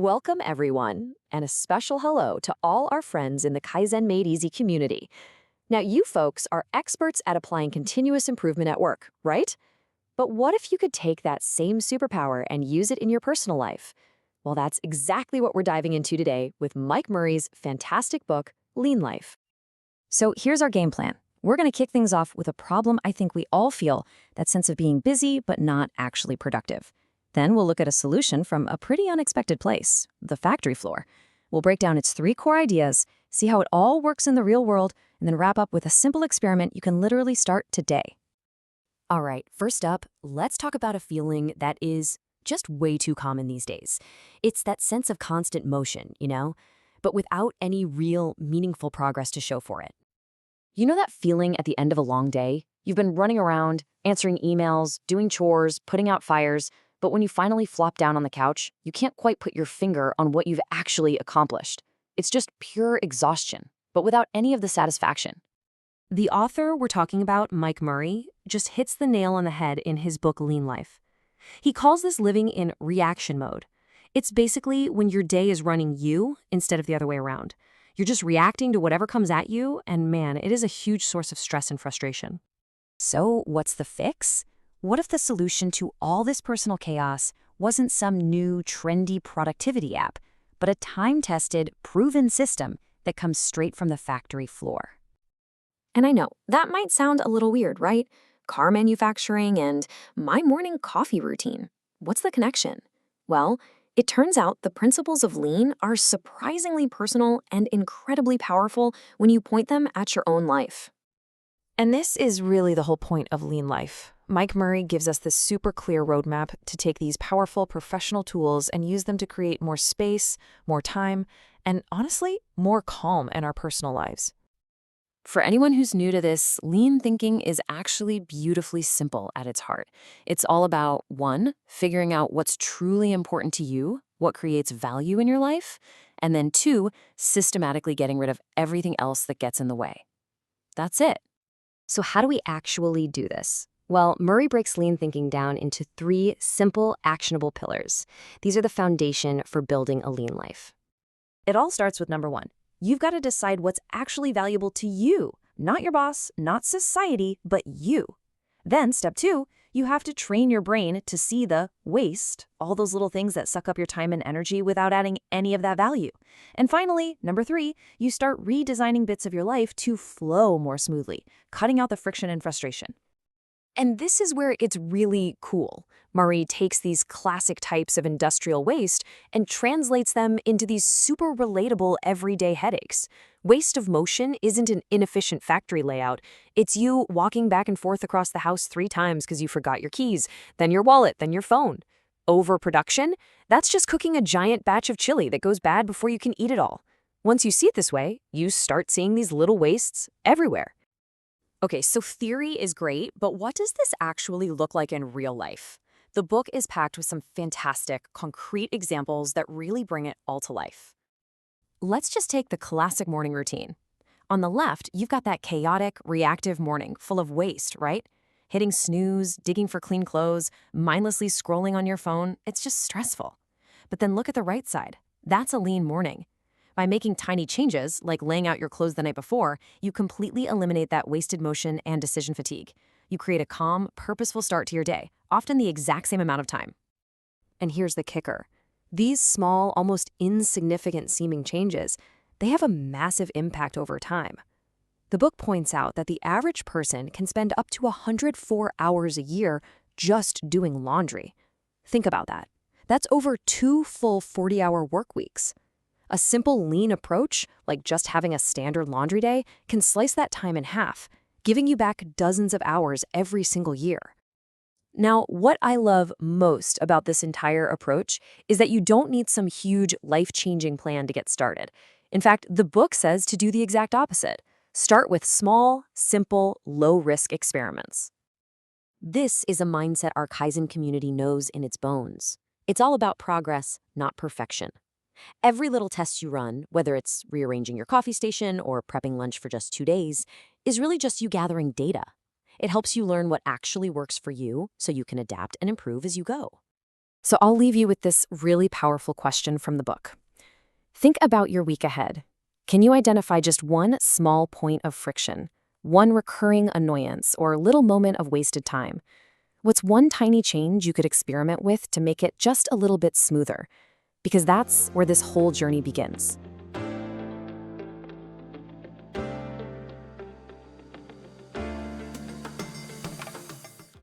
Welcome, everyone, and a special hello to all our friends in the Kaizen Made Easy community. Now, you folks are experts at applying continuous improvement at work, right? But what if you could take that same superpower and use it in your personal life? Well, that's exactly what we're diving into today with Mike Murray's fantastic book, Lean Life. So here's our game plan. We're going to kick things off with a problem I think we all feel, that sense of being busy but not actually productive. Then we'll look at a solution from a pretty unexpected place, the factory floor. We'll break down its 3 core ideas, see how it all works in the real world, and then wrap up with a simple experiment you can literally start today. All right, first up, let's talk about a feeling that is just way too common these days. It's that sense of constant motion, but without any real, meaningful progress to show for it. You know that feeling at the end of a long day? You've been running around, answering emails, doing chores, putting out fires, but when you finally flop down on the couch, you can't quite put your finger on what you've actually accomplished. It's just pure exhaustion, but without any of the satisfaction. The author we're talking about, Mike Murray, just hits the nail on the head in his book Lean Life. He calls this living in reaction mode. It's basically when your day is running you instead of the other way around. You're just reacting to whatever comes at you, and man, it is a huge source of stress and frustration. So what's the fix? What if the solution to all this personal chaos wasn't some new, trendy productivity app, but a time-tested, proven system that comes straight from the factory floor? And I know, that might sound a little weird, right? Car manufacturing and my morning coffee routine. What's the connection? Well, it turns out the principles of lean are surprisingly personal and incredibly powerful when you point them at your own life. And this is really the whole point of Lean Life. Mike Murray gives us this super clear roadmap to take these powerful professional tools and use them to create more space, more time, and honestly, more calm in our personal lives. For anyone who's new to this, lean thinking is actually beautifully simple at its heart. It's all about, 1, figuring out what's truly important to you, what creates value in your life, and then 2, systematically getting rid of everything else that gets in the way. That's it. So how do we actually do this? Well, Murray breaks lean thinking down into 3 simple, actionable pillars. These are the foundation for building a lean life. It all starts with number 1. You've got to decide what's actually valuable to you, not your boss, not society, but you. Then step 2, you have to train your brain to see the waste, all those little things that suck up your time and energy without adding any of that value. And finally, number 3, you start redesigning bits of your life to flow more smoothly, cutting out the friction and frustration. And this is where it's really cool. Murray takes these classic types of industrial waste and translates them into these super relatable everyday headaches. Waste of motion isn't an inefficient factory layout. It's you walking back and forth across the house 3 times because you forgot your keys, then your wallet, then your phone. Overproduction? That's just cooking a giant batch of chili that goes bad before you can eat it all. Once you see it this way, you start seeing these little wastes everywhere. Okay, so theory is great, but what does this actually look like in real life? The book is packed with some fantastic, concrete examples that really bring it all to life. Let's just take the classic morning routine. On the left, you've got that chaotic, reactive morning full of waste, right? Hitting snooze, digging for clean clothes, mindlessly scrolling on your phone, it's just stressful. But then look at the right side. That's a lean morning. By making tiny changes, like laying out your clothes the night before, you completely eliminate that wasted motion and decision fatigue. You create a calm, purposeful start to your day, often the exact same amount of time. And here's the kicker. These small, almost insignificant seeming changes, they have a massive impact over time. The book points out that the average person can spend up to 104 hours a year just doing laundry. Think about that. That's over 2 full 40-hour work weeks. A simple lean approach, like just having a standard laundry day, can slice that time in half, giving you back dozens of hours every single year. Now, what I love most about this entire approach is that you don't need some huge, life-changing plan to get started. In fact, the book says to do the exact opposite. Start with small, simple, low-risk experiments. This is a mindset our Kaizen community knows in its bones. It's all about progress, not perfection. Every little test you run, whether it's rearranging your coffee station or prepping lunch for just 2 days, is really just you gathering data. It helps you learn what actually works for you so you can adapt and improve as you go. So I'll leave you with this really powerful question from the book. Think about your week ahead. Can you identify just one small point of friction, one recurring annoyance, or little moment of wasted time? What's one tiny change you could experiment with to make it just a little bit smoother? Because that's where this whole journey begins.